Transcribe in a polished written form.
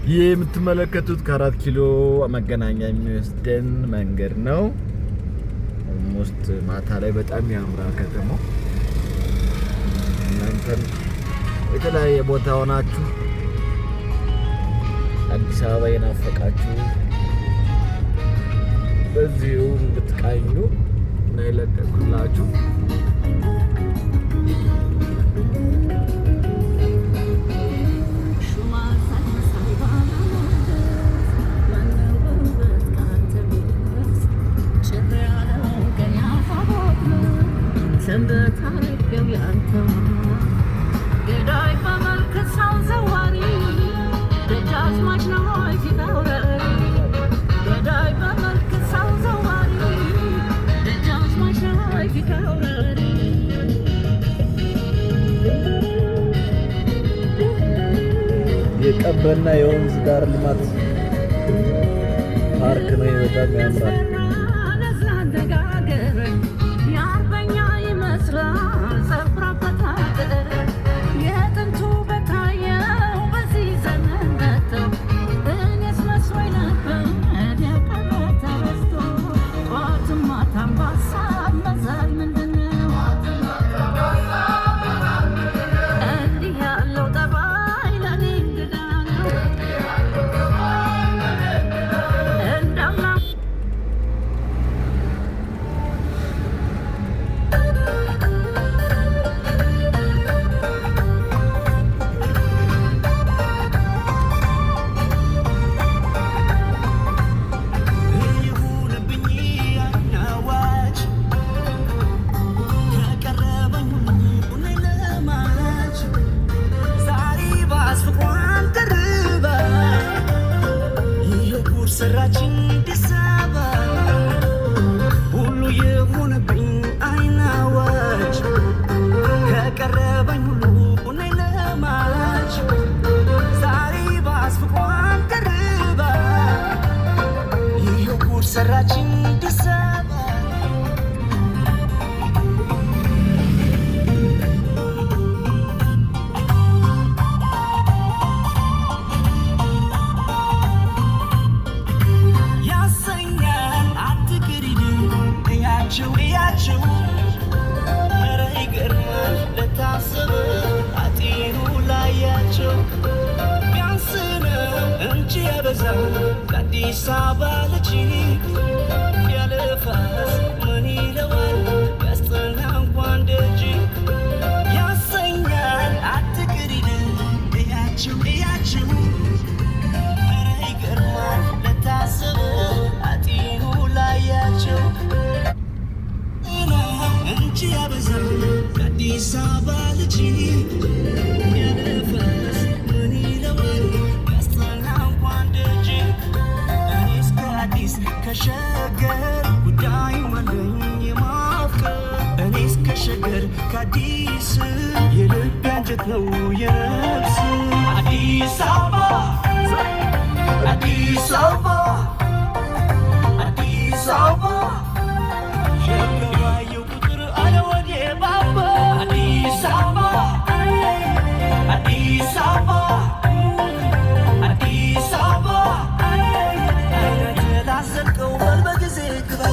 ይህ የምትመለከቱት ከ4 ኪሎ መገናኛ የሚወስደን መንገድ ነው። ኦልሞስት ማታ ላይ በጣም ያምራል ከተማው። እናንተም የተለያየ ቦታ ሆናችሁ አዲስ አበባ የናፈቃችሁ በዚሁ ብትቃኙ እና ይለቀቁላችሁ። የቀበና የወንዝ ዳር ልማት ፓርክ ነው። በጣም ያምራል። Addis Ababa ልጅ ያለፋስ ምን ይለዋል ያስጠላ እንኳን ደጅ ያሰኛል አትቅሪድ እያችሁ ኧረ ይገርማል ለታሰበ አጢኑ ላያቸው እንጂ ያበዛል አዲስ አበባ ልጅ ያለፋስ ምን ይለዋል ከሸገር ጉዳይ ማለኝ የማፍቀር እኔስ ከሸገር ከአዲስ የልብ አንጀት ነው የነፍስ አዲስ አበባ አዲስ አበባ አዲስ አበባ ሸገባየው ቁጥር አለ ወዴ ባባ አዲስ አበባ አዲስ አበባ አዲስ አበባ ዘልቀው በጊዜ ግባ